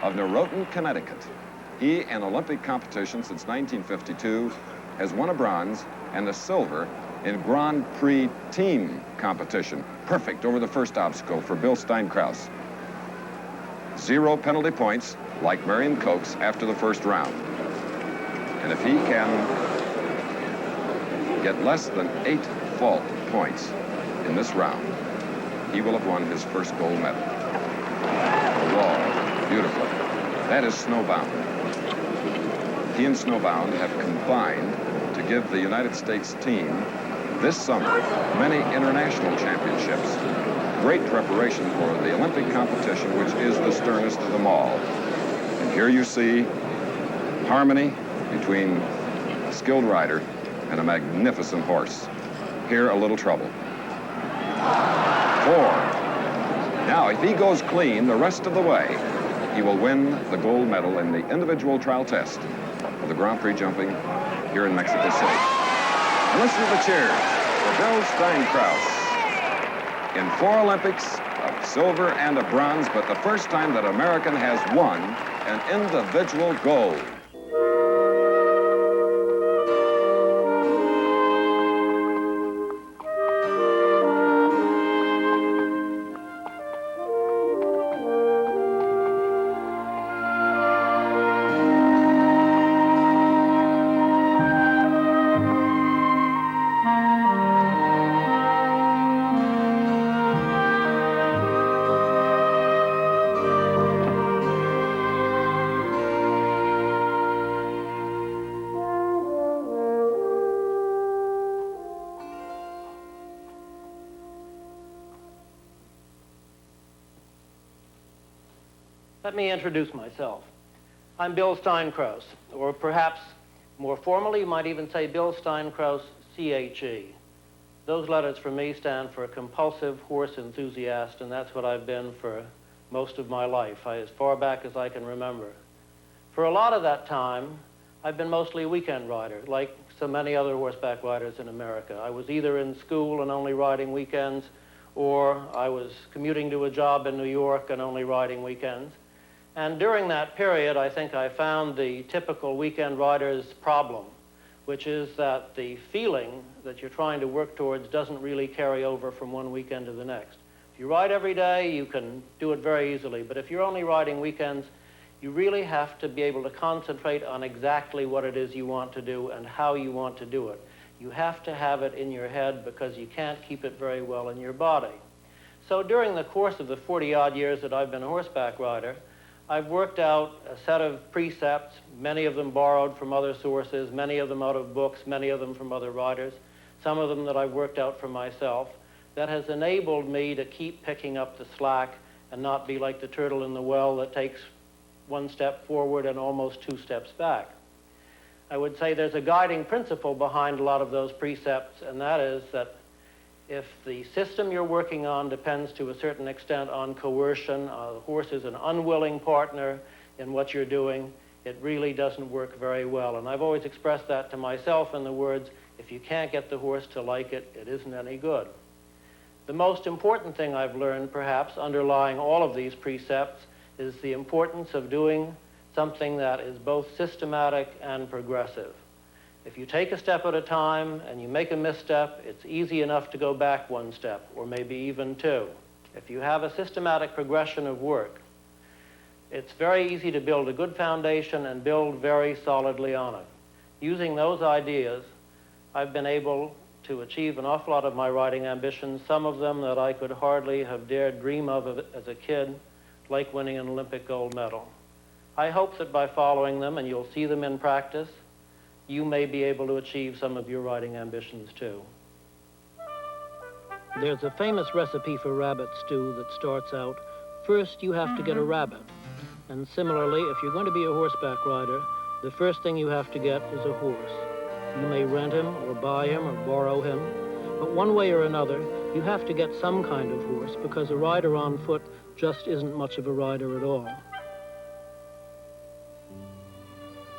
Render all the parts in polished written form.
of Noroton, Connecticut. He, in Olympic competition since 1952, has won a bronze and a silver in Grand Prix team competition. Perfect over the first obstacle for Bill SteinKraus. 0 penalty points, like Marion Coates, after the first round. And if he can get less than 8 fault points in this round, he will have won his first gold medal. The wall, beautiful. That is Snowbound. He and Snowbound have combined to give the United States team this summer many international championships. Great preparation for the Olympic competition, which is the sternest of them all. And here you see harmony between a skilled rider and a magnificent horse. Here, a little trouble. 4. Now, if he goes clean the rest of the way, he will win the gold medal in the individual trial test of the Grand Prix jumping here in Mexico City. And listen to the cheers for Bill SteinKraus. In 4 Olympics, a silver and a bronze, but the first time that American has won an individual gold. Let me introduce myself. I'm Bill SteinKraus, or perhaps more formally, you might even say Bill SteinKraus, CHE. Those letters for me stand for compulsive horse enthusiast, and that's what I've been for most of my life, as far back as I can remember. For a lot of that time, I've been mostly a weekend rider, like so many other horseback riders in America. I was either in school and only riding weekends, or I was commuting to a job in New York and only riding weekends. And during that period, I think I found the typical weekend rider's problem, which is that the feeling that you're trying to work towards doesn't really carry over from one weekend to the next. If you ride every day, you can do it very easily, but if you're only riding weekends, you really have to be able to concentrate on exactly what it is you want to do and how you want to do it. You have to have it in your head because you can't keep it very well in your body. So during the course of the 40-odd years that I've been a horseback rider, I've worked out a set of precepts, many of them borrowed from other sources, many of them out of books, many of them from other writers, some of them that I've worked out for myself, that has enabled me to keep picking up the slack and not be like the turtle in the well that takes 1 step forward and almost 2 steps back. I would say there's a guiding principle behind a lot of those precepts, and that is that if the system you're working on depends to a certain extent on coercion, the horse is an unwilling partner in what you're doing, it really doesn't work very well. And I've always expressed that to myself in the words, if you can't get the horse to like it, it isn't any good. The most important thing I've learned, perhaps, underlying all of these precepts, is the importance of doing something that is both systematic and progressive. If you take a step at a time and you make a misstep, it's easy enough to go back 1 step, or maybe even 2. If you have a systematic progression of work, it's very easy to build a good foundation and build very solidly on it. Using those ideas, I've been able to achieve an awful lot of my riding ambitions, some of them that I could hardly have dared dream of as a kid, like winning an Olympic gold medal. I hope that by following them, and you'll see them in practice, you may be able to achieve some of your riding ambitions too. There's a famous recipe for rabbit stew that starts out, first you have to get a rabbit. And similarly, if you're going to be a horseback rider, the first thing you have to get is a horse. You may rent him or buy him or borrow him, but one way or another, you have to get some kind of horse because a rider on foot just isn't much of a rider at all.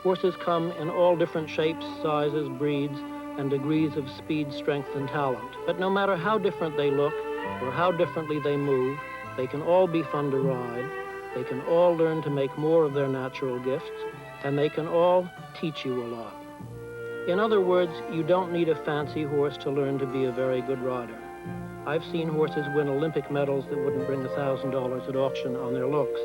Horses come in all different shapes, sizes, breeds, and degrees of speed, strength, and talent. But no matter how different they look or how differently they move, they can all be fun to ride. They can all learn to make more of their natural gifts, and they can all teach you a lot. In other words, you don't need a fancy horse to learn to be a very good rider. I've seen horses win Olympic medals that wouldn't bring $1,000 at auction on their looks.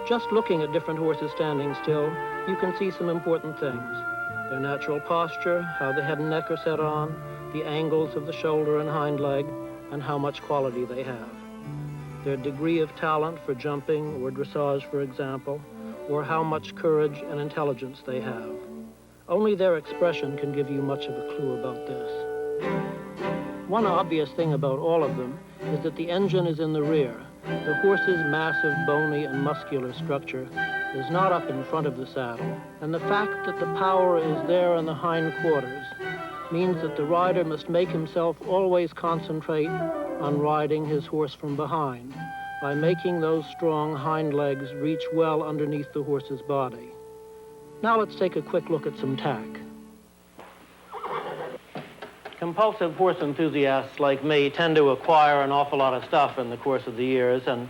Just looking at different horses standing still, you can see some important things. Their natural posture, how the head and neck are set on, the angles of the shoulder and hind leg, and how much quality they have. Their degree of talent for jumping or dressage, for example, or how much courage and intelligence they have. Only their expression can give you much of a clue about this. One obvious thing about all of them is that the engine is in the rear. The horse's massive, bony, and muscular structure is not up in front of the saddle, and the fact that the power is there in the hind quarters means that the rider must make himself always concentrate on riding his horse from behind by making those strong hind legs reach well underneath the horse's body. Now let's take a quick look at some tack. Compulsive horse enthusiasts like me tend to acquire an awful lot of stuff in the course of the years, and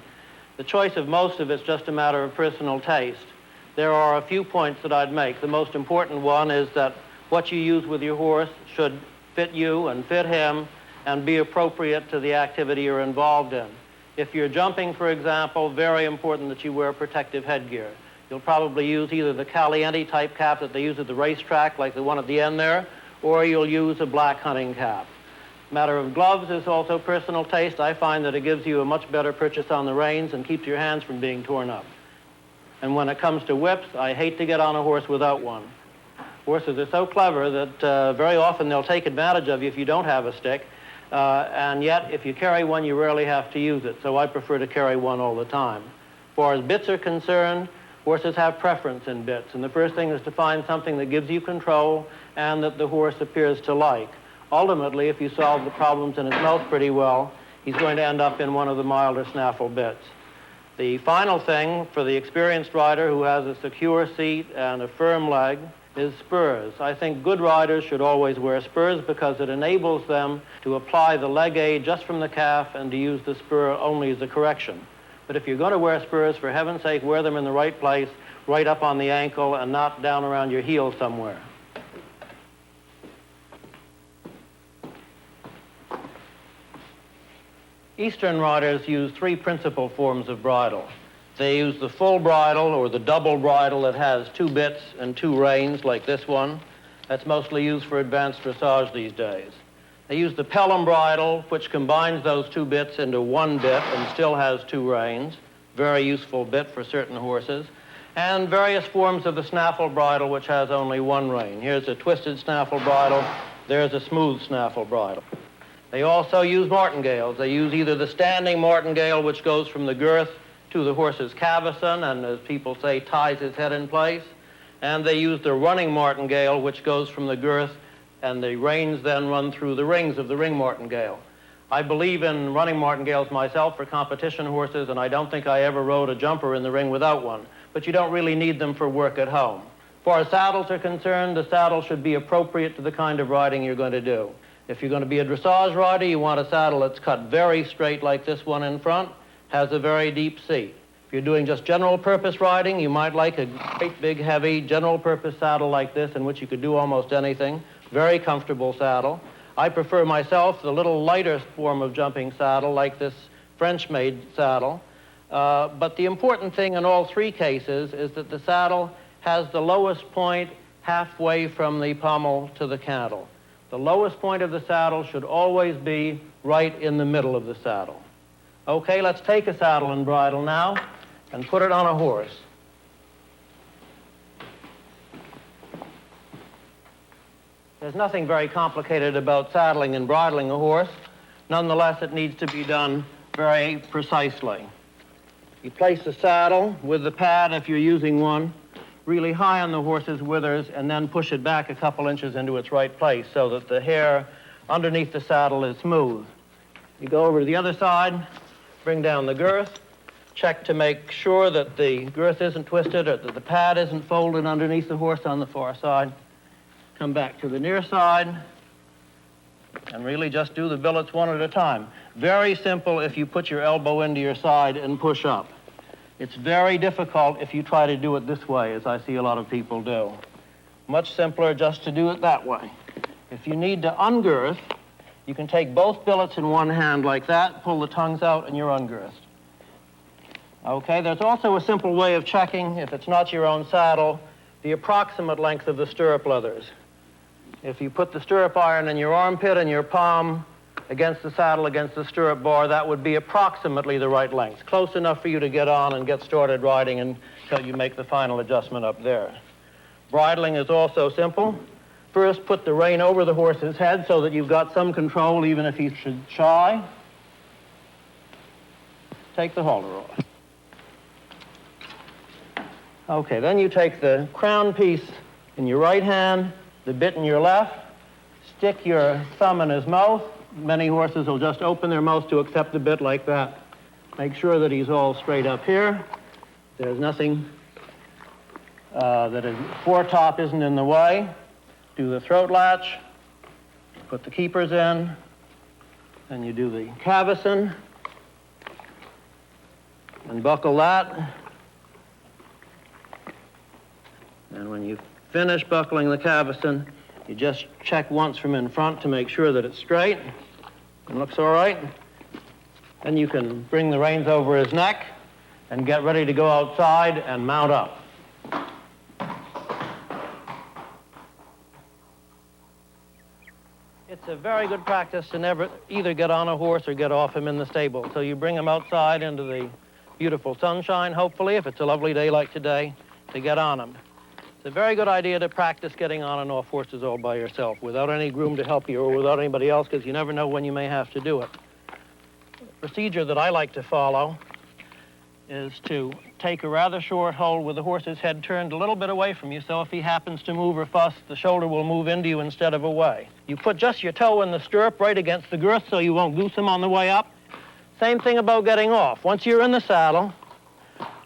the choice of most of it's just a matter of personal taste. There are a few points that I'd make. The most important one is that what you use with your horse should fit you and fit him and be appropriate to the activity you're involved in. If you're jumping, for example, very important that you wear protective headgear. You'll probably use either the Caliente type cap that they use at the racetrack, like the one at the end there, or you'll use a black hunting cap. Matter of gloves is also personal taste. I find that it gives you a much better purchase on the reins and keeps your hands from being torn up. And when it comes to whips, I hate to get on a horse without one. Horses are so clever that very often they'll take advantage of you if you don't have a stick, and yet if you carry one, you rarely have to use it, so I prefer to carry one all the time. As far as bits are concerned, horses have preference in bits, and the first thing is to find something that gives you control and that the horse appears to like. Ultimately, if you solve the problems in his mouth pretty well, he's going to end up in one of the milder snaffle bits. The final thing for the experienced rider who has a secure seat and a firm leg is spurs. I think good riders should always wear spurs because it enables them to apply the leg aid just from the calf and to use the spur only as a correction. But if you're going to wear spurs, for heaven's sake, wear them in the right place, right up on the ankle and not down around your heel somewhere. Eastern riders use three principal forms of bridle. They use the full bridle or the double bridle that has 2 bits and 2 reins like this one. That's mostly used for advanced dressage these days. They use the Pelham bridle, which combines those 2 bits into 1 bit and still has 2 reins. Very useful bit for certain horses. And various forms of the snaffle bridle, which has only 1 rein. Here's a twisted snaffle bridle. There's a smooth snaffle bridle. They also use martingales. They use either the standing martingale, which goes from the girth to the horse's cavesson and, as people say, ties his head in place. And they use the running martingale, which goes from the girth, and the reins then run through the rings of the ring martingale. I believe in running martingales myself for competition horses, and I don't think I ever rode a jumper in the ring without one. But you don't really need them for work at home. As far as saddles are concerned, the saddle should be appropriate to the kind of riding you're going to do. If you're going to be a dressage rider, you want a saddle that's cut very straight like this one in front, has a very deep seat. If you're doing just general purpose riding, you might like a great big heavy general purpose saddle like this in which you could do almost anything. Very comfortable saddle. I prefer myself the little lighter form of jumping saddle like this French-made saddle. But the important thing in all 3 cases is that the saddle has the lowest point halfway from the pommel to the cantle. The lowest point of the saddle should always be right in the middle of the saddle. Okay, let's take a saddle and bridle now and put it on a horse. There's nothing very complicated about saddling and bridling a horse. Nonetheless, it needs to be done very precisely. You place the saddle with the pad, if you're using one, really high on the horse's withers, and then push it back a couple inches into its right place so that the hair underneath the saddle is smooth. You go over to the other side, bring down the girth, check to make sure that the girth isn't twisted or that the pad isn't folded underneath the horse on the far side. Come back to the near side and really just do the billets one at a time. Very simple if you put your elbow into your side and push up. It's very difficult if you try to do it this way, as I see a lot of people do. Much simpler just to do it that way. If you need to ungirth, you can take both billets in one hand like that, pull the tongues out, and you're ungirthed. Okay, there's also a simple way of checking, if it's not your own saddle, the approximate length of the stirrup leathers. If you put the stirrup iron in your armpit and your palm against the saddle, against the stirrup bar, that would be approximately the right length, close enough for you to get on and get started riding until you make the final adjustment up there. Bridling is also simple. First, put the rein over the horse's head so that you've got some control even if he should shy. Take the halter off. Okay, then you take the crown piece in your right hand, the bit in your left, stick your thumb in his mouth. Many horses will just open their mouth to accept the bit like that. Make sure that he's all straight up here. There's nothing that his foretop isn't in the way. Do the throat latch, put the keepers in, then you do the cavison, and buckle that. And when you finish buckling the cavison, you just check once from in front to make sure that it's straight and looks all right. Then you can bring the reins over his neck and get ready to go outside and mount up. It's a very good practice to never either get on a horse or get off him in the stable. So you bring him outside into the beautiful sunshine, hopefully, if it's a lovely day like today, to get on him. It's a very good idea to practice getting on and off horses all by yourself without any groom to help you or without anybody else, because you never know when you may have to do it. The procedure that I like to follow is to take a rather short hold with the horse's head turned a little bit away from you, so if he happens to move or fuss, the shoulder will move into you instead of away. You put just your toe in the stirrup right against the girth so you won't goose him on the way up. Same thing about getting off. Once you're in the saddle,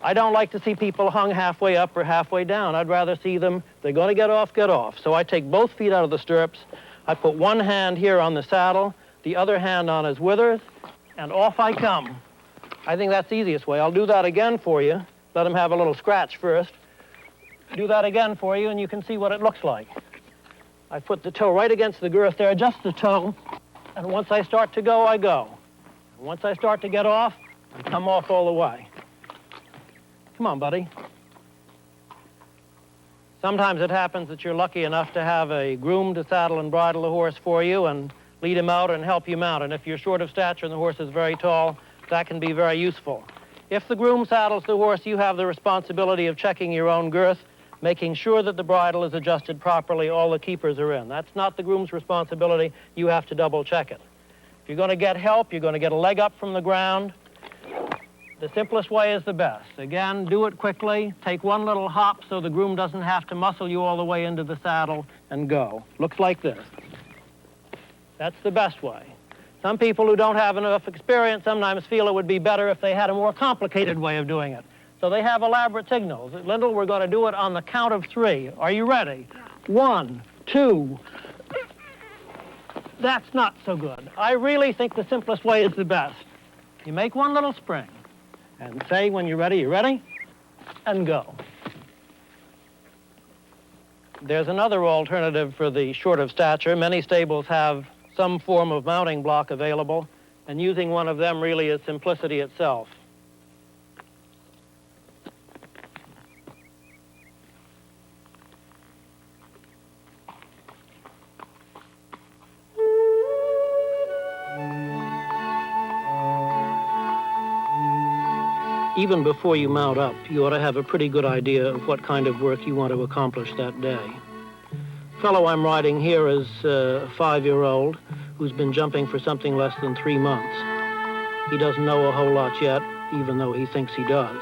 I don't like to see people hung halfway up or halfway down. I'd rather see them, if they're going to get off, get off. So I take both feet out of the stirrups. I put one hand here on the saddle, the other hand on his withers, and off I come. I think that's the easiest way. I'll do that again for you. Let him have a little scratch first. Do that again for you, and you can see what it looks like. I put the toe right against the girth there, just the toe, and once I start to go, I go. And once I start to get off, I come off all the way. Come on, buddy. Sometimes it happens that you're lucky enough to have a groom to saddle and bridle the horse for you and lead him out and help you mount. And if you're short of stature and the horse is very tall, that can be very useful. If the groom saddles the horse, you have the responsibility of checking your own girth, making sure that the bridle is adjusted properly, all the keepers are in. That's not the groom's responsibility. You have to double check it. If you're going to get help, you're going to get a leg up from the ground. The simplest way is the best. Again, do it quickly. Take one little hop so the groom doesn't have to muscle you all the way into the saddle and go. Looks like this. That's the best way. Some people who don't have enough experience sometimes feel it would be better if they had a more complicated way of doing it. So they have elaborate signals. Lyndall, we're going to do it on the count of 3. Are you ready? 1, 2. That's not so good. I really think the simplest way is the best. You make one little spring and say when you're ready, and go. There's another alternative for the short of stature. Many stables have some form of mounting block available, and using one of them really is simplicity itself. Even before you mount up, you ought to have a pretty good idea of what kind of work you want to accomplish that day. The fellow I'm riding here is a 5-year-old who's been jumping for something less than 3 months. He doesn't know a whole lot yet, even though he thinks he does.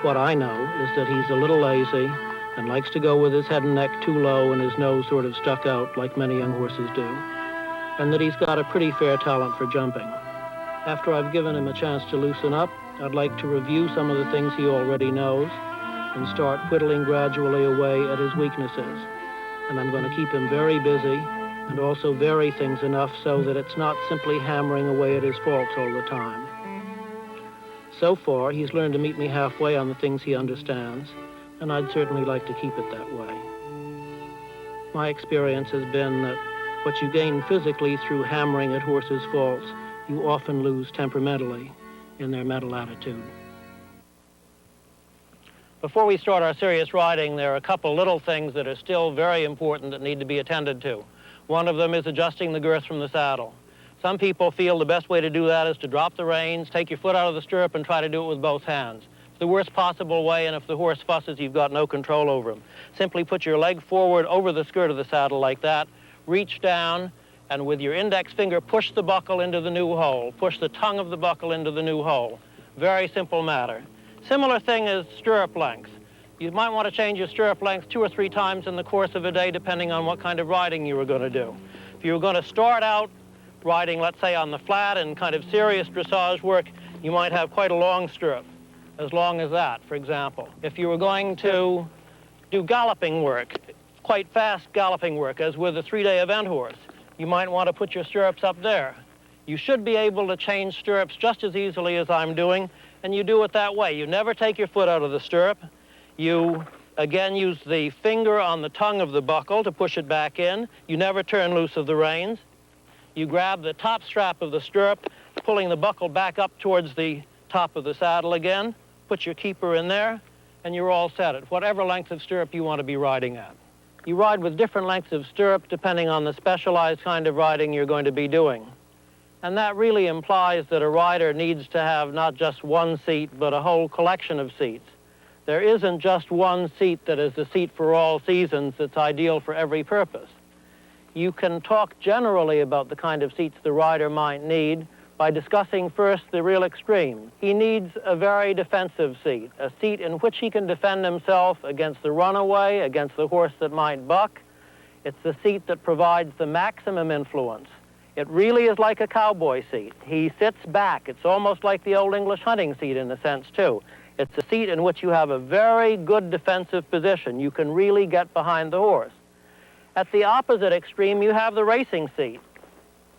What I know is that he's a little lazy and likes to go with his head and neck too low and his nose sort of stuck out like many young horses do, and that he's got a pretty fair talent for jumping. After I've given him a chance to loosen up, I'd like to review some of the things he already knows and start whittling gradually away at his weaknesses. And I'm going to keep him very busy and also vary things enough so that it's not simply hammering away at his faults all the time. So far, he's learned to meet me halfway on the things he understands, and I'd certainly like to keep it that way. My experience has been that what you gain physically through hammering at horses' faults, you often lose temperamentally in their mental attitude. Before we start our serious riding, there are a couple little things that are still very important that need to be attended to. One of them is adjusting the girth from the saddle. Some people feel the best way to do that is to drop the reins, take your foot out of the stirrup, and try to do it with both hands. It's the worst possible way, and if the horse fusses, you've got no control over him. Simply put your leg forward over the skirt of the saddle like that, reach down, and with your index finger, push the buckle into the new hole. Push the tongue of the buckle into the new hole. Very simple matter. Similar thing is stirrup length. You might want to change your stirrup length 2 or 3 times in the course of a day, depending on what kind of riding you were going to do. If you were going to start out riding, let's say, on the flat and kind of serious dressage work, you might have quite a long stirrup, as long as that, for example. If you were going to do galloping work, quite fast galloping work, as with a 3-day event horse, you might want to put your stirrups up there. You should be able to change stirrups just as easily as I'm doing, and you do it that way. You never take your foot out of the stirrup. You, again, use the finger on the tongue of the buckle to push it back in. You never turn loose of the reins. You grab the top strap of the stirrup, pulling the buckle back up towards the top of the saddle again. Put your keeper in there, and you're all set at whatever length of stirrup you want to be riding at. You ride with different lengths of stirrup depending on the specialized kind of riding you're going to be doing. And that really implies that a rider needs to have not just one seat, but a whole collection of seats. There isn't just one seat that is the seat for all seasons that's ideal for every purpose. You can talk generally about the kind of seats the rider might need by discussing first the real extreme. He needs a very defensive seat, a seat in which he can defend himself against the runaway, against the horse that might buck. It's the seat that provides the maximum influence. It really is like a cowboy seat. He sits back. It's almost like the old English hunting seat in a sense, too. It's a seat in which you have a very good defensive position. You can really get behind the horse. At the opposite extreme, you have the racing seat.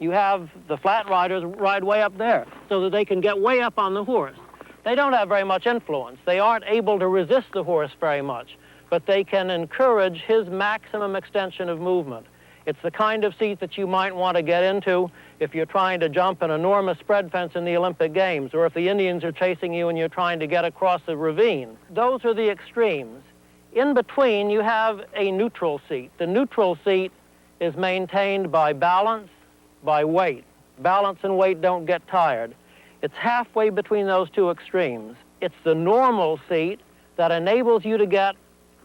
You have the flat riders ride way up there so that they can get way up on the horse. They don't have very much influence. They aren't able to resist the horse very much, but they can encourage his maximum extension of movement. It's the kind of seat that you might want to get into if you're trying to jump an enormous spread fence in the Olympic Games, or if the Indians are chasing you and you're trying to get across a ravine. Those are the extremes. In between, you have a neutral seat. The neutral seat is maintained by balance, by weight. Balance and weight don't get tired. It's halfway between those two extremes. It's the normal seat that enables you to get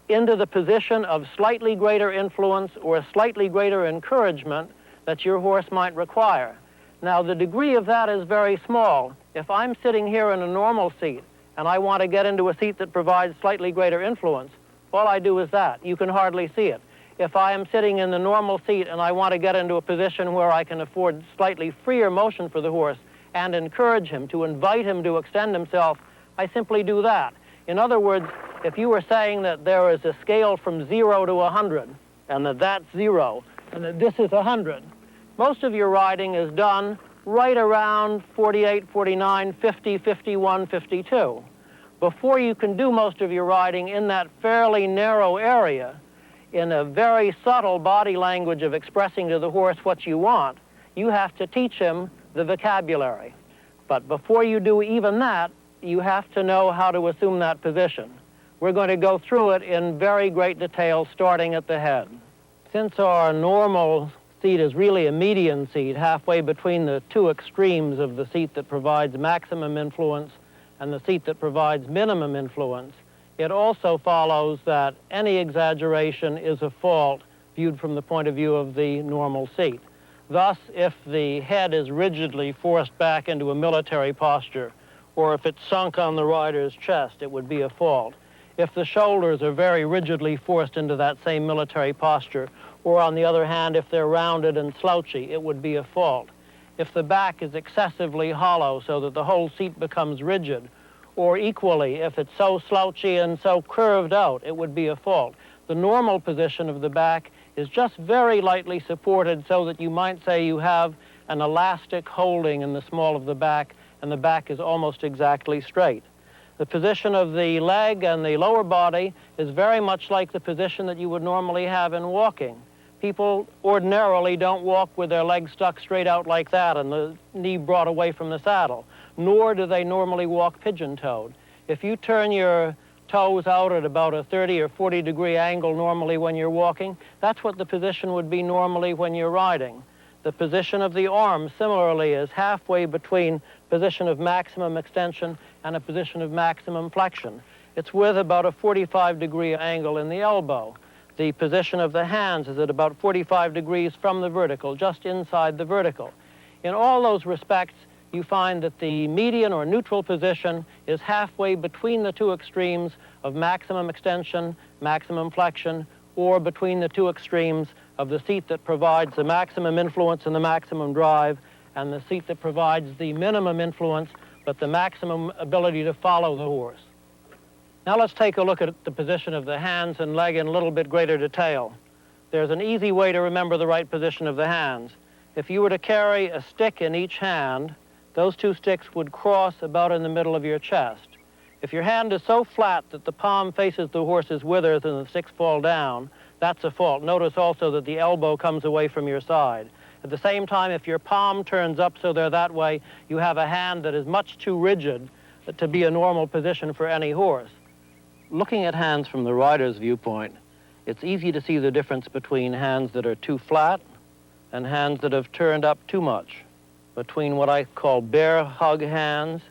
into the position of slightly greater influence or slightly greater encouragement that your horse might require. Now, the degree of that is very small. If I'm sitting here in a normal seat and I want to get into a seat that provides slightly greater influence, all I do is that. You can hardly see it. If I am sitting in the normal seat and I want to get into a position where I can afford slightly freer motion for the horse and encourage him, to invite him to extend himself, I simply do that. In other words, if you were saying that there is a scale from 0 to 100, and that that's 0, and that this is 100, most of your riding is done right around 48, 49, 50, 51, 52. Before you can do most of your riding in that fairly narrow area, in a very subtle body language of expressing to the horse what you want, you have to teach him the vocabulary. But before you do even that, you have to know how to assume that position. We're going to go through it in very great detail, starting at the head. Since our normal seat is really a median seat, halfway between the two extremes of the seat that provides maximum influence and the seat that provides minimum influence, it also follows that any exaggeration is a fault viewed from the point of view of the normal seat. Thus, if the head is rigidly forced back into a military posture, or if it's sunk on the rider's chest, it would be a fault. If the shoulders are very rigidly forced into that same military posture, or on the other hand, if they're rounded and slouchy, it would be a fault. If the back is excessively hollow so that the whole seat becomes rigid, or equally, if it's so slouchy and so curved out, it would be a fault. The normal position of the back is just very lightly supported so that you might say you have an elastic holding in the small of the back and the back is almost exactly straight. The position of the leg and the lower body is very much like the position that you would normally have in walking. People ordinarily don't walk with their legs stuck straight out like that and the knee brought away from the saddle, nor do they normally walk pigeon-toed. If you turn your toes out at about a 30 or 40 degree angle normally when you're walking, that's what the position would be normally when you're riding. The position of the arm, similarly, is halfway between position of maximum extension and a position of maximum flexion. It's with about a 45 degree angle in the elbow. The position of the hands is at about 45 degrees from the vertical, just inside the vertical. In all those respects, you find that the median or neutral position is halfway between the two extremes of maximum extension, maximum flexion, or between the two extremes of the seat that provides the maximum influence and the maximum drive, and the seat that provides the minimum influence but the maximum ability to follow the horse. Now let's take a look at the position of the hands and leg in a little bit greater detail. There's an easy way to remember the right position of the hands. If you were to carry a stick in each hand, those two sticks would cross about in the middle of your chest. If your hand is so flat that the palm faces the horse's withers and the sticks fall down, that's a fault. Notice also that the elbow comes away from your side. At the same time, if your palm turns up so they're that way, you have a hand that is much too rigid to be a normal position for any horse. Looking at hands from the rider's viewpoint, it's easy to see the difference between hands that are too flat and hands that have turned up too much, between what I call bear hug hands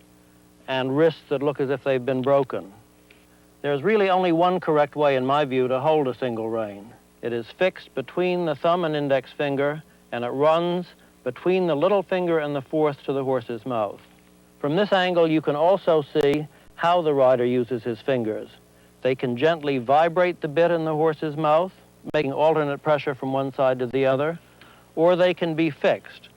and wrists that look as if they've been broken. There's really only one correct way, in my view, to hold a single rein. It is fixed between the thumb and index finger, and it runs between the little finger and the fourth to the horse's mouth. From this angle, you can also see how the rider uses his fingers. They can gently vibrate the bit in the horse's mouth, making alternate pressure from one side to the other, or they can be fixed,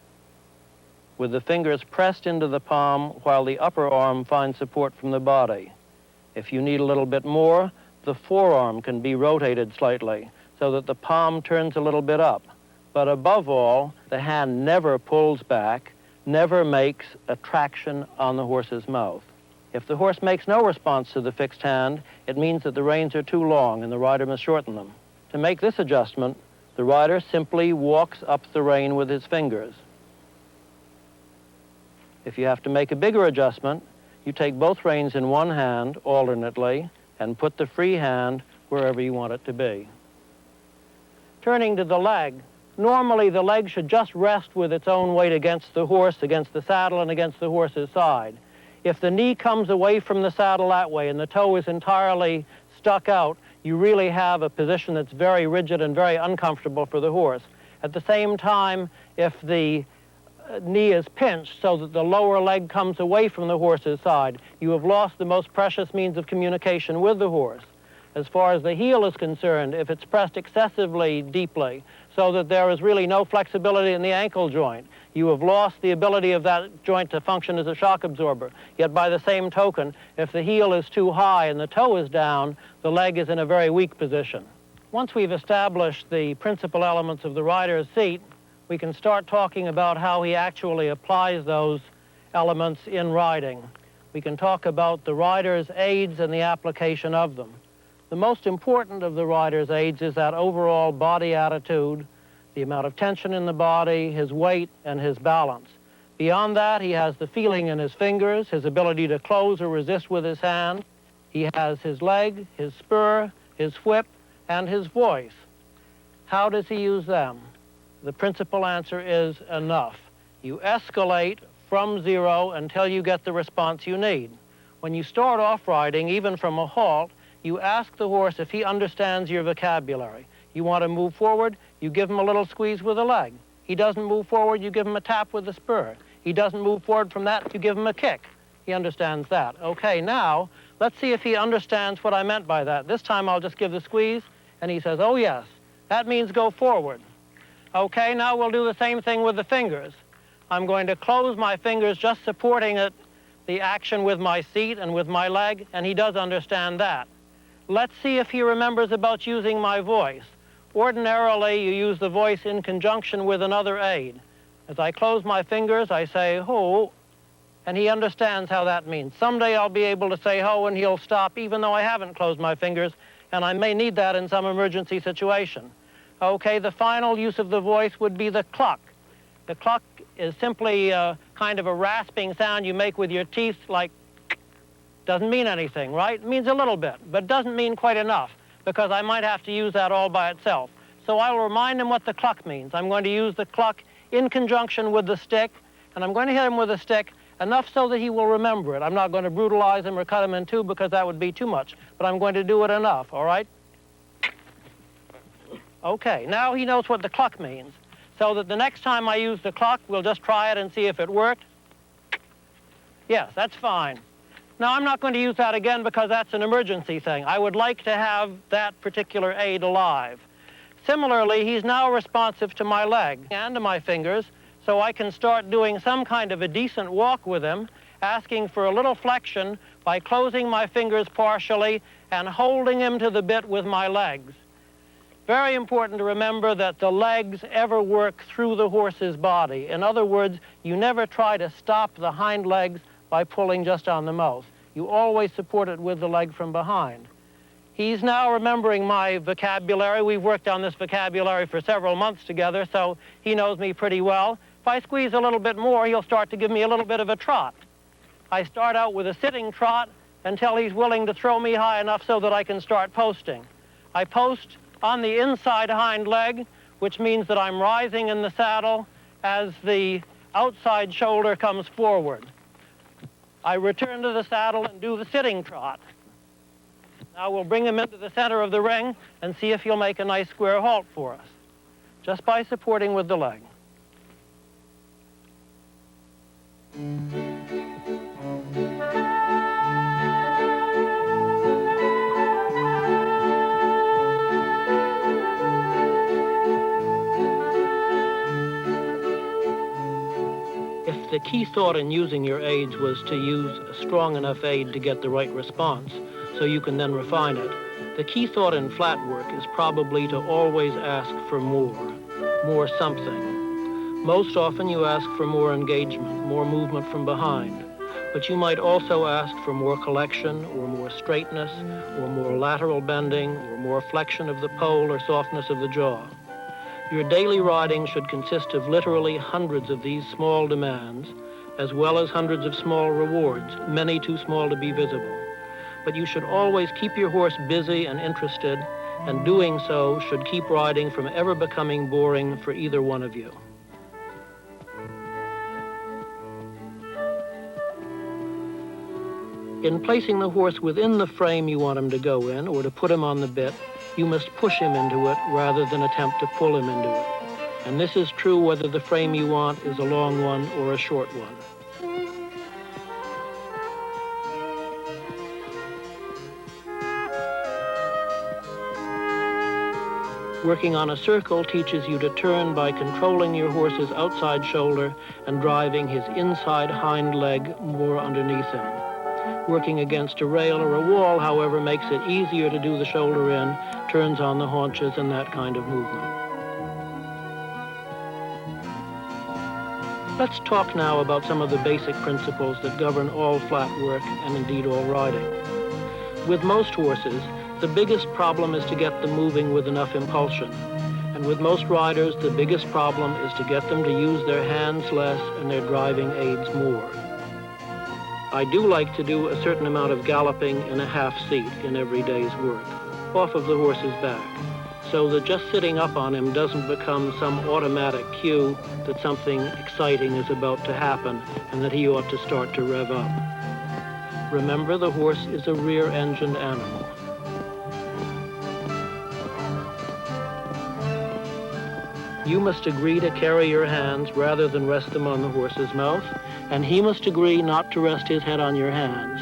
with the fingers pressed into the palm while the upper arm finds support from the body. If you need a little bit more, the forearm can be rotated slightly so that the palm turns a little bit up. But above all, the hand never pulls back, never makes a traction on the horse's mouth. If the horse makes no response to the fixed hand, it means that the reins are too long and the rider must shorten them. To make this adjustment, the rider simply walks up the rein with his fingers. If you have to make a bigger adjustment, you take both reins in one hand alternately and put the free hand wherever you want it to be. Turning to the leg, normally the leg should just rest with its own weight against the horse, against the saddle, and against the horse's side. If the knee comes away from the saddle that way and the toe is entirely stuck out, you really have a position that's very rigid and very uncomfortable for the horse. At the same time, if the knee is pinched so that the lower leg comes away from the horse's side, you have lost the most precious means of communication with the horse. As far as the heel is concerned, if it's pressed excessively deeply so that there is really no flexibility in the ankle joint, you have lost the ability of that joint to function as a shock absorber. Yet by the same token, if the heel is too high and the toe is down, the leg is in a very weak position. Once we've established the principal elements of the rider's seat, we can start talking about how he actually applies those elements in riding. We can talk about the rider's aids and the application of them. The most important of the rider's aids is that overall body attitude, the amount of tension in the body, his weight, and his balance. Beyond that, he has the feeling in his fingers, his ability to close or resist with his hand. He has his leg, his spur, his whip, and his voice. How does he use them? The principal answer is enough. You escalate from zero until you get the response you need. When you start off riding, even from a halt, you ask the horse if he understands your vocabulary. You want to move forward, you give him a little squeeze with the leg. He doesn't move forward, you give him a tap with the spur. He doesn't move forward from that, you give him a kick. He understands that. Okay, now, let's see if he understands what I meant by that. This time I'll just give the squeeze, and he says, oh yes, that means go forward. Okay, now we'll do the same thing with the fingers. I'm going to close my fingers, just supporting it, the action with my seat and with my leg, and he does understand that. Let's see if he remembers about using my voice. Ordinarily, you use the voice in conjunction with another aid. As I close my fingers, I say, ho, and he understands how that means. Someday I'll be able to say ho and he'll stop even though I haven't closed my fingers, and I may need that in some emergency situation. Okay, the final use of the voice would be the cluck. The cluck is simply kind of a rasping sound you make with your teeth, like doesn't mean anything, right? It means a little bit, but doesn't mean quite enough, because I might have to use that all by itself. So I'll remind him what the cluck means. I'm going to use the cluck in conjunction with the stick, and I'm going to hit him with a stick enough so that he will remember it. I'm not going to brutalize him or cut him in two because that would be too much, but I'm going to do it enough, all right? Okay, now he knows what the cluck means, so that the next time I use the cluck, we'll just try it and see if it worked. Yes, that's fine. Now, I'm not going to use that again because that's an emergency thing. I would like to have that particular aid alive. Similarly, he's now responsive to my leg and to my fingers, so I can start doing some kind of a decent walk with him, asking for a little flexion by closing my fingers partially and holding him to the bit with my legs. Very important to remember that the legs ever work through the horse's body. In other words, you never try to stop the hind legs by pulling just on the mouth. You always support it with the leg from behind. He's now remembering my vocabulary. We've worked on this vocabulary for several months together, so he knows me pretty well. If I squeeze a little bit more, he'll start to give me a little bit of a trot. I start out with a sitting trot until he's willing to throw me high enough so that I can start posting. I post on the inside hind leg, which means that I'm rising in the saddle as the outside shoulder comes forward. I return to the saddle and do the sitting trot. Now we'll bring him into the center of the ring and see if he'll make a nice square halt for us, just by supporting with the leg. If the key thought in using your aids was to use a strong enough aid to get the right response, so you can then refine it, the key thought in flat work is probably to always ask for more something. Most often you ask for more engagement, more movement from behind, but you might also ask for more collection, or more straightness, or more lateral bending, or more flexion of the pole or softness of the jaw. Your daily riding should consist of literally hundreds of these small demands, as well as hundreds of small rewards, many too small to be visible. But you should always keep your horse busy and interested, and doing so should keep riding from ever becoming boring for either one of you. In placing the horse within the frame you want him to go in, or to put him on the bit, you must push him into it rather than attempt to pull him into it. And this is true whether the frame you want is a long one or a short one. Working on a circle teaches you to turn by controlling your horse's outside shoulder and driving his inside hind leg more underneath him. Working against a rail or a wall, however, makes it easier to do the shoulder in, turns on the haunches, and that kind of movement. Let's talk now about some of the basic principles that govern all flat work and indeed all riding. With most horses, the biggest problem is to get them moving with enough impulsion. And with most riders, the biggest problem is to get them to use their hands less and their driving aids more. I do like to do a certain amount of galloping in a half seat in every day's work, off of the horse's back, so that just sitting up on him doesn't become some automatic cue that something exciting is about to happen and that he ought to start to rev up. Remember, the horse is a rear-engined animal. You must agree to carry your hands rather than rest them on the horse's mouth, and he must agree not to rest his head on your hands.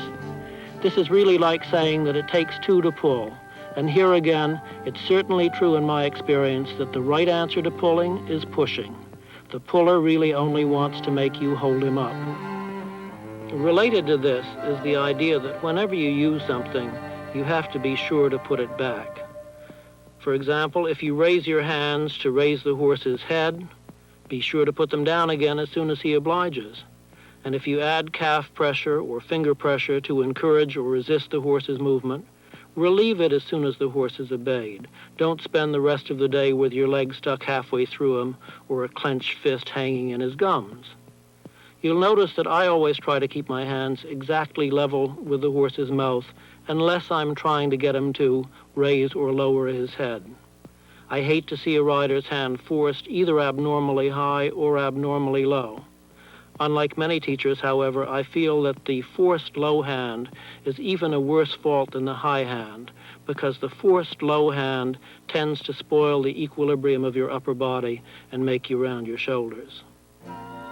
This is really like saying that it takes two to pull. And here again, it's certainly true in my experience that the right answer to pulling is pushing. The puller really only wants to make you hold him up. Related to this is the idea that whenever you use something, you have to be sure to put it back. For example, if you raise your hands to raise the horse's head, be sure to put them down again as soon as he obliges. And if you add calf pressure or finger pressure to encourage or resist the horse's movement, relieve it as soon as the horse is obeyed. Don't spend the rest of the day with your leg stuck halfway through him or a clenched fist hanging in his gums. You'll notice that I always try to keep my hands exactly level with the horse's mouth unless I'm trying to get him to raise or lower his head. I hate to see a rider's hand forced either abnormally high or abnormally low. Unlike many teachers, however, I feel that the forced low hand is even a worse fault than the high hand, because the forced low hand tends to spoil the equilibrium of your upper body and make you round your shoulders.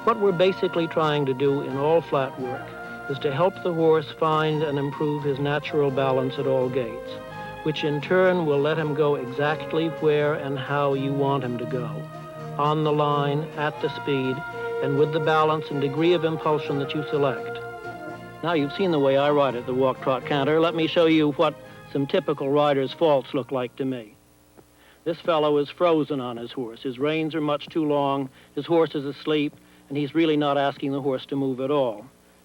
What we're basically trying to do in all flat work is to help the horse find and improve his natural balance at all gaits, which in turn will let him go exactly where and how you want him to go, on the line, at the speed, and with the balance and degree of impulsion that you select. Now you've seen the way I ride at the walk, trot, canter. Let me show you what some typical rider's faults look like to me. This fellow is frozen on his horse. His reins are much too long, his horse is asleep, and he's really not asking the horse to move at all.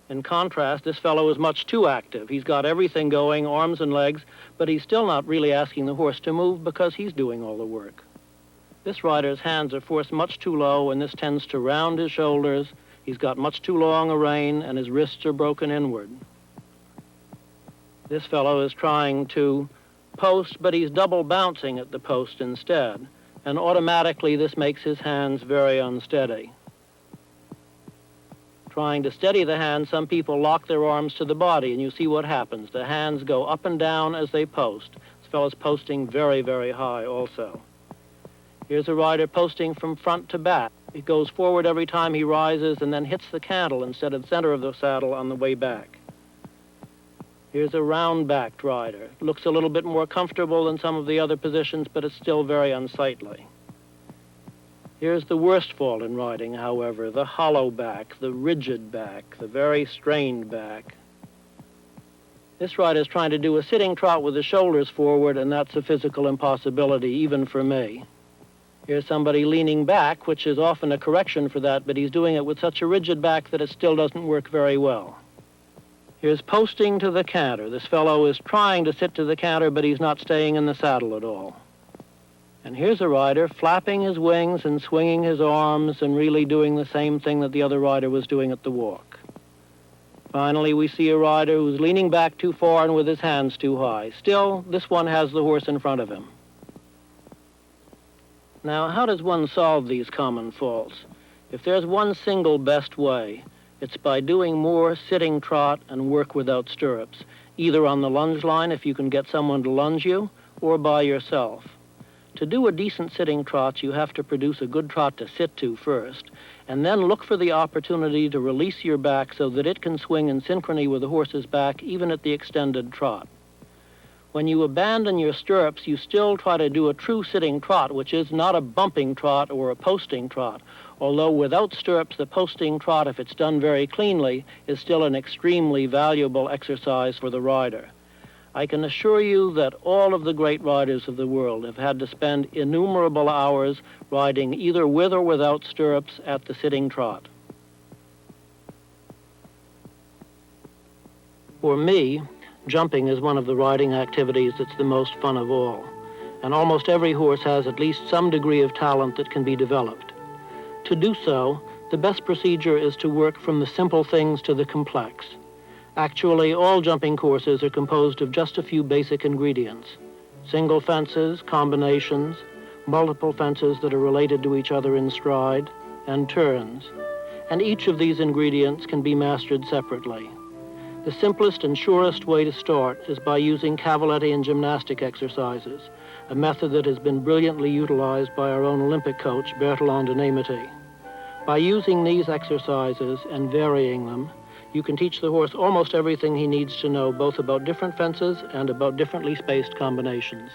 In contrast, this fellow is much too active. He's got everything going, arms and legs, but he's still not really asking the horse to move because he's doing all the work. This rider's hands are forced much too low, and this tends to round his shoulders. He's got much too long a rein, and his wrists are broken inward. This fellow is trying to post, but he's double bouncing at the post instead, and automatically this makes his hands very unsteady. Trying to steady the hands, some people lock their arms to the body, and you see what happens. The hands go up and down as they post. This fellow's posting very, very high also. Here's a rider posting from front to back. He goes forward every time he rises and then hits the cantle instead of the center of the saddle on the way back. Here's a round-backed rider. Looks a little bit more comfortable than some of the other positions, but it's still very unsightly. Here's the worst fault in riding, however, the hollow back, the rigid back, the very strained back. This rider is trying to do a sitting trot with the shoulders forward, and that's a physical impossibility, even for me. Here's somebody leaning back, which is often a correction for that, but he's doing it with such a rigid back that it still doesn't work very well. Here's posting to the canter. This fellow is trying to sit to the canter, but he's not staying in the saddle at all. And here's a rider flapping his wings and swinging his arms and really doing the same thing that the other rider was doing at the walk. Finally, we see a rider who's leaning back too far and with his hands too high. Still, this one has the horse in front of him. Now, how does one solve these common faults? If there's one single best way, it's by doing more sitting trot and work without stirrups, either on the lunge line if you can get someone to lunge you, or by yourself. To do a decent sitting trot, you have to produce a good trot to sit to first, and then look for the opportunity to release your back so that it can swing in synchrony with the horse's back, even at the extended trot. When you abandon your stirrups, you still try to do a true sitting trot, which is not a bumping trot or a posting trot, although without stirrups, the posting trot, if it's done very cleanly, is still an extremely valuable exercise for the rider. I can assure you that all of the great riders of the world have had to spend innumerable hours riding either with or without stirrups at the sitting trot. For me, jumping is one of the riding activities that's the most fun of all, and almost every horse has at least some degree of talent that can be developed. To do so, the best procedure is to work from the simple things to the complex. Actually, all jumping courses are composed of just a few basic ingredients: single fences, combinations, multiple fences that are related to each other in stride, and turns. And each of these ingredients can be mastered separately. The simplest and surest way to start is by using cavaletti and gymnastic exercises, a method that has been brilliantly utilized by our own Olympic coach, Berthelon de Nemety. By using these exercises and varying them, you can teach the horse almost everything he needs to know, both about different fences and about differently spaced combinations.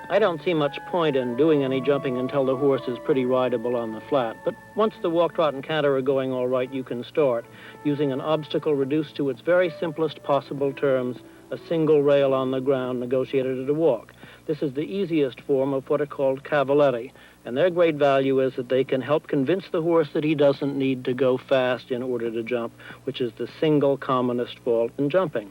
I don't see much point in doing any jumping until the horse is pretty rideable on the flat, but once the walk, trot, and canter are going all right, you can start using an obstacle reduced to its very simplest possible terms, a single rail on the ground negotiated at a walk. This is the easiest form of what are called cavaletti, and their great value is that they can help convince the horse that he doesn't need to go fast in order to jump, which is the single commonest fault in jumping.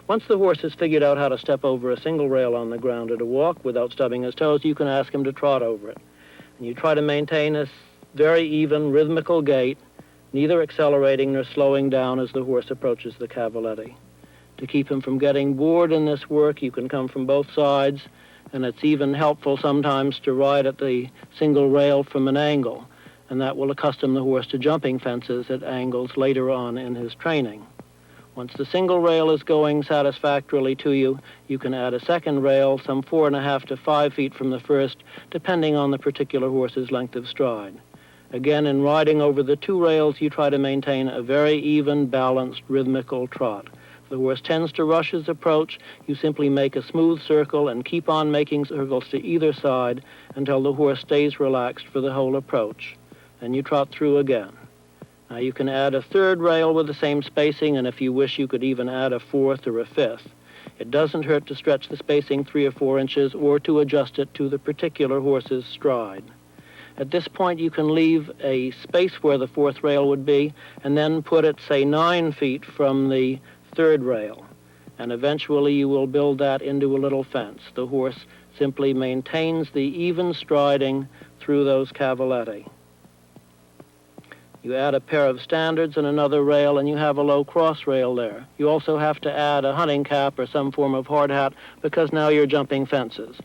Once the horse has figured out how to step over a single rail on the ground at a walk without stubbing his toes, you can ask him to trot over it. And you try to maintain a very even, rhythmical gait, neither accelerating nor slowing down as the horse approaches the cavaletti. To keep him from getting bored in this work, you can come from both sides, and it's even helpful sometimes to ride at the single rail from an angle, and that will accustom the horse to jumping fences at angles later on in his training. Once the single rail is going satisfactorily to you, you can add a second rail some 4.5 to 5 feet from the first, depending on the particular horse's length of stride. Again, in riding over the two rails, you try to maintain a very even, balanced, rhythmical trot. If the horse tends to rush his approach, you simply make a smooth circle and keep on making circles to either side until the horse stays relaxed for the whole approach. And you trot through again. Now you can add a third rail with the same spacing, and if you wish, you could even add a fourth or a fifth. It doesn't hurt to stretch the spacing 3 or 4 inches or to adjust it to the particular horse's stride. At this point, you can leave a space where the fourth rail would be and then put it, say, 9 feet from the third rail. And eventually you will build that into a little fence. The horse simply maintains the even striding through those cavaletti. You add a pair of standards and another rail, and you have a low cross rail there. You also have to add a hunting cap or some form of hard hat because now you're jumping fences.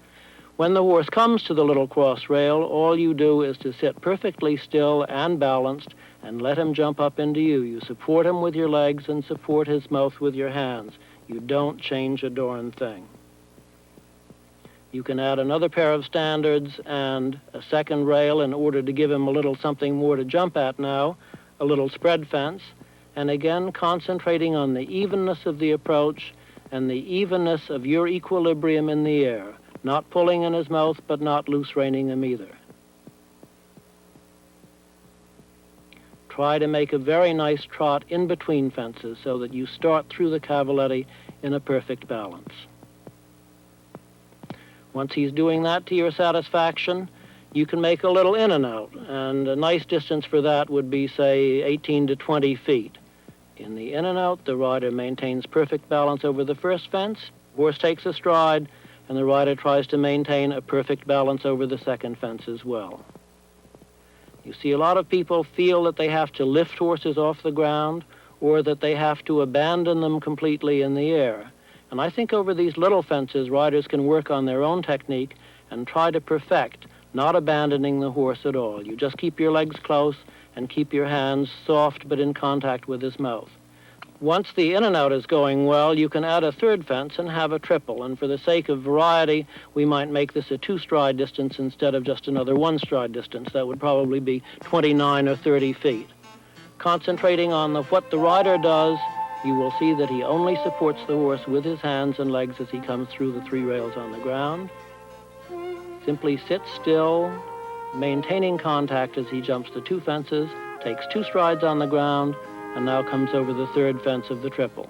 When the horse comes to the little cross rail, all you do is to sit perfectly still and balanced and let him jump up into you. You support him with your legs and support his mouth with your hands. You don't change a darn thing. You can add another pair of standards and a second rail in order to give him a little something more to jump at now, a little spread fence, and again concentrating on the evenness of the approach and the evenness of your equilibrium in the air. Not pulling in his mouth, but not loose reining him either. Try to make a very nice trot in between fences so that you start through the cavaletti in a perfect balance. Once he's doing that to your satisfaction, you can make a little in and out, and a nice distance for that would be, say, 18 to 20 feet. In the in and out, the rider maintains perfect balance over the first fence, horse takes a stride, and the rider tries to maintain a perfect balance over the second fence as well. You see, a lot of people feel that they have to lift horses off the ground or that they have to abandon them completely in the air. And I think over these little fences, riders can work on their own technique and try to perfect, not abandoning the horse at all. You just keep your legs close and keep your hands soft but in contact with his mouth. Once the in and out is going well, you can add a third fence and have a triple. And for the sake of variety, we might make this a 2-stride distance instead of just another 1-stride distance. That would probably be 29 or 30 feet. Concentrating on what the rider does, you will see that he only supports the horse with his hands and legs as he comes through the 3 rails on the ground. Simply sit still, maintaining contact as he jumps the 2 fences, takes 2 strides on the ground, and now comes over the 3rd fence of the triple.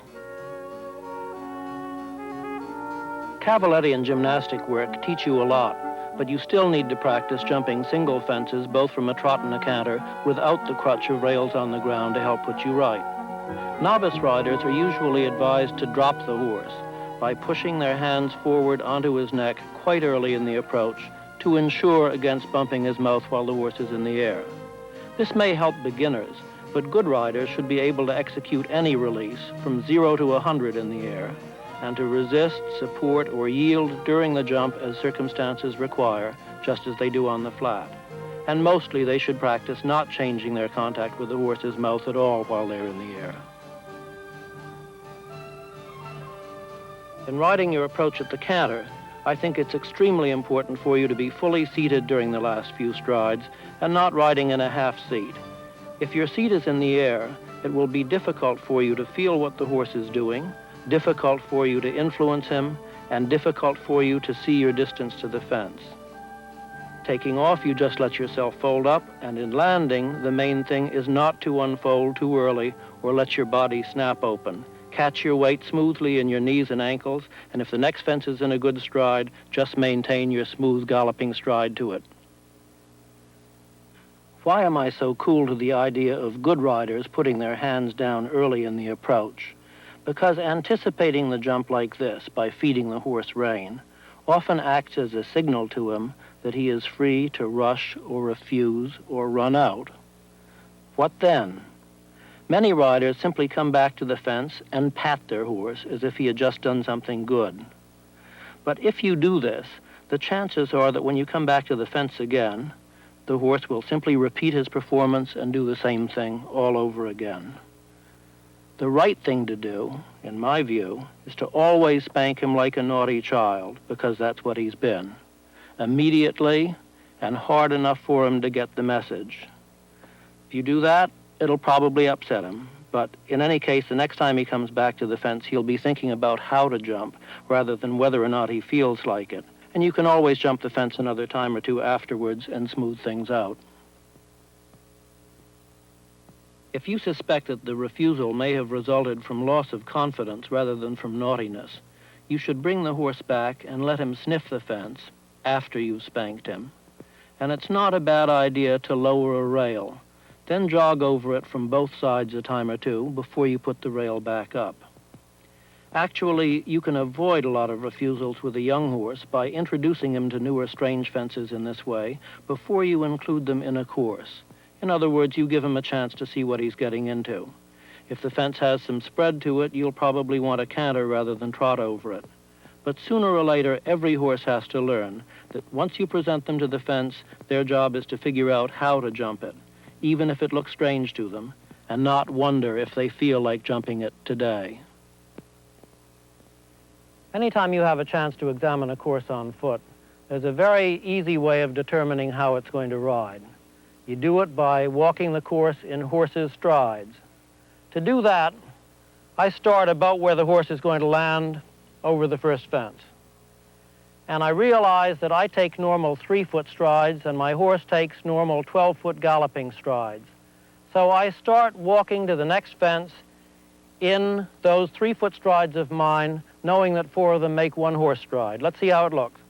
Cavaletti and gymnastic work teach you a lot, but you still need to practice jumping single fences, both from a trot and a canter, without the crutch of rails on the ground to help put you right. Novice riders are usually advised to drop the horse by pushing their hands forward onto his neck quite early in the approach to ensure against bumping his mouth while the horse is in the air. This may help beginners, but good riders should be able to execute any release from 0 to 100 in the air and to resist, support, or yield during the jump as circumstances require, just as they do on the flat. And mostly they should practice not changing their contact with the horse's mouth at all while they're in the air. In riding your approach at the canter, I think it's extremely important for you to be fully seated during the last few strides and not riding in a half seat. If your seat is in the air, it will be difficult for you to feel what the horse is doing, difficult for you to influence him, and difficult for you to see your distance to the fence. Taking off, you just let yourself fold up, and in landing, the main thing is not to unfold too early or let your body snap open. Catch your weight smoothly in your knees and ankles, and if the next fence is in a good stride, just maintain your smooth galloping stride to it. Why am I so cool to the idea of good riders putting their hands down early in the approach? Because anticipating the jump like this by feeding the horse rein often acts as a signal to him that he is free to rush or refuse or run out. What then? Many riders simply come back to the fence and pat their horse as if he had just done something good. But if you do this, the chances are that when you come back to the fence again, the horse will simply repeat his performance and do the same thing all over again. The right thing to do, in my view, is to always spank him like a naughty child, because that's what he's been, immediately and hard enough for him to get the message. If you do that, it'll probably upset him, but in any case, the next time he comes back to the fence, he'll be thinking about how to jump rather than whether or not he feels like it. And you can always jump the fence another time or two afterwards and smooth things out. If you suspect that the refusal may have resulted from loss of confidence rather than from naughtiness, you should bring the horse back and let him sniff the fence after you've spanked him. And it's not a bad idea to lower a rail. Then jog over it from both sides a time or two before you put the rail back up. Actually, you can avoid a lot of refusals with a young horse by introducing him to newer strange fences in this way before you include them in a course. In other words, you give him a chance to see what he's getting into. If the fence has some spread to it, you'll probably want to canter rather than trot over it. But sooner or later, every horse has to learn that once you present them to the fence, their job is to figure out how to jump it, even if it looks strange to them, and not wonder if they feel like jumping it today. Anytime you have a chance to examine a course on foot, there's a very easy way of determining how it's going to ride. You do it by walking the course in horse's strides. To do that, I start about where the horse is going to land over the first fence. And I realize that I take normal 3-foot strides and my horse takes normal 12-foot galloping strides. So I start walking to the next fence in those 3-foot strides of mine, knowing that 4 of them make 1 horse stride. Let's see how it looks.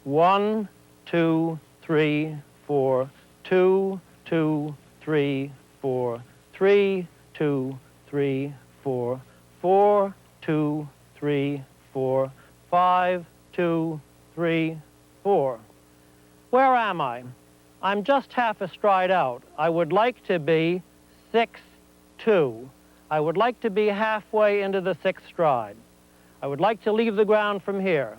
1, 2, 3, 4, 2, 2, 3, 4, 3, 2, 3, 4, 4, 2, 3, 4, 5, 2, 3, 4. Where am I? I'm just half a stride out. I would like to be 6, 2. I would like to be halfway into the 6th stride. I would like to leave the ground from here.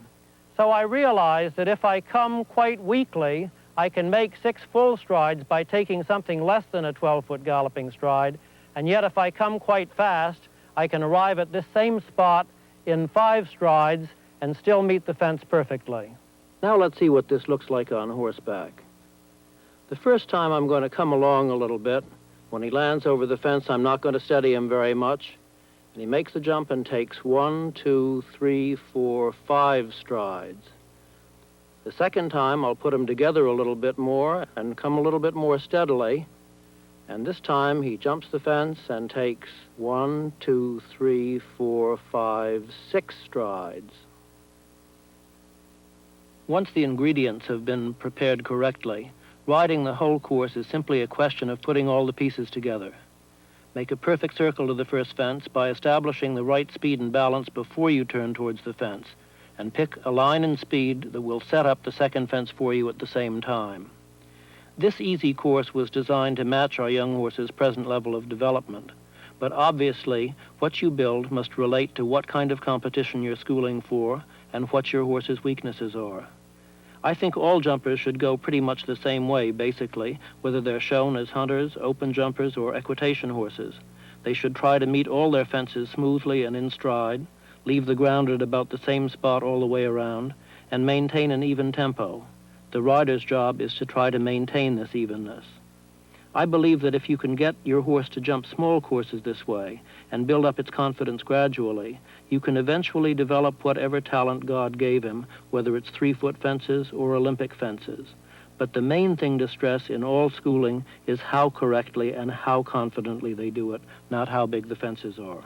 So I realize that if I come quite weakly, I can make 6 full strides by taking something less than a 12-foot galloping stride, and yet if I come quite fast, I can arrive at this same spot in 5 strides and still meet the fence perfectly. Now let's see what this looks like on horseback. The first time I'm going to come along a little bit. When he lands over the fence, I'm not going to steady him very much. And he makes a jump and takes 1, 2, 3, 4, 5 strides. The second time, I'll put them together a little bit more and come a little bit more steadily. And this time, he jumps the fence and takes 1, 2, 3, 4, 5, 6 strides. Once the ingredients have been prepared correctly, riding the whole course is simply a question of putting all the pieces together. Make a perfect circle to the first fence by establishing the right speed and balance before you turn towards the fence, and pick a line and speed that will set up the second fence for you at the same time. This easy course was designed to match our young horse's present level of development, but obviously what you build must relate to what kind of competition you're schooling for and what your horse's weaknesses are. I think all jumpers should go pretty much the same way, basically, whether they're shown as hunters, open jumpers, or equitation horses. They should try to meet all their fences smoothly and in stride, leave the ground at about the same spot all the way around, and maintain an even tempo. The rider's job is to try to maintain this evenness. I believe that if you can get your horse to jump small courses this way and build up its confidence gradually, you can eventually develop whatever talent God gave him, whether it's 3-foot fences or Olympic fences. But the main thing to stress in all schooling is how correctly and how confidently they do it, not how big the fences are.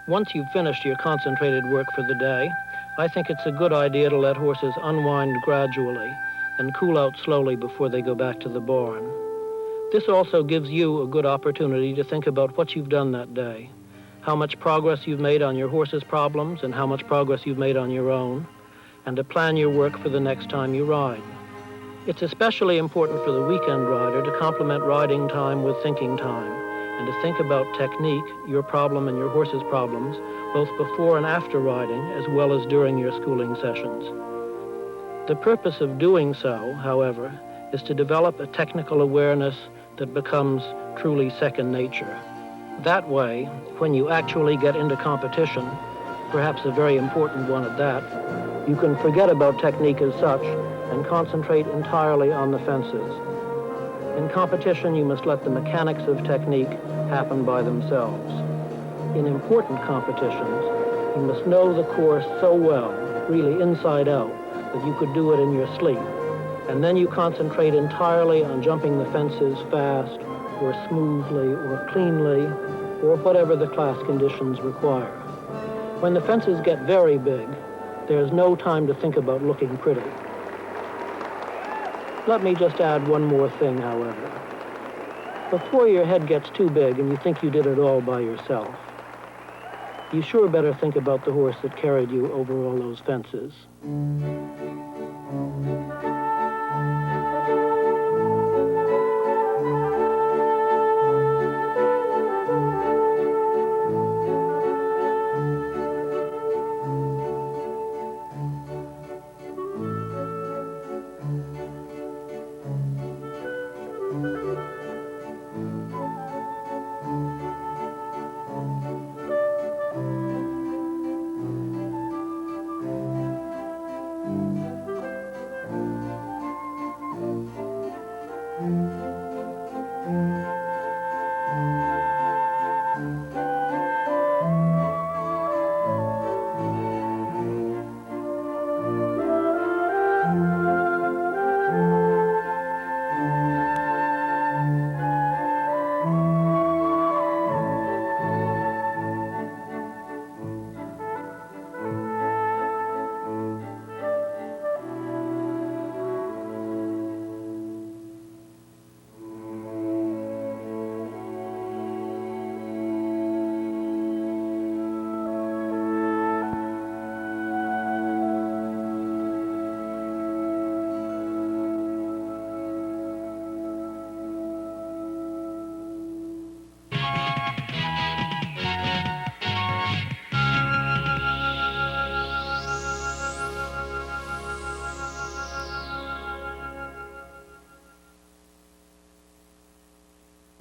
Once you've finished your concentrated work for the day, I think it's a good idea to let horses unwind gradually and cool out slowly before they go back to the barn. This also gives you a good opportunity to think about what you've done that day, how much progress you've made on your horse's problems and how much progress you've made on your own, and to plan your work for the next time you ride. It's especially important for the weekend rider to complement riding time with thinking time, and to think about technique, your problem and your horse's problems, both before and after riding, as well as during your schooling sessions. The purpose of doing so, however, is to develop a technical awareness that becomes truly second nature. That way, when you actually get into competition, perhaps a very important one at that, you can forget about technique as such and concentrate entirely on the fences. In competition, you must let the mechanics of technique happen by themselves. In important competitions, you must know the course so well, really inside out, that you could do it in your sleep. And then you concentrate entirely on jumping the fences fast, or smoothly, or cleanly, or whatever the class conditions require. When the fences get very big, there's no time to think about looking pretty. Let me just add one more thing, however. Before your head gets too big and you think you did it all by yourself, you sure better think about the horse that carried you over all those fences.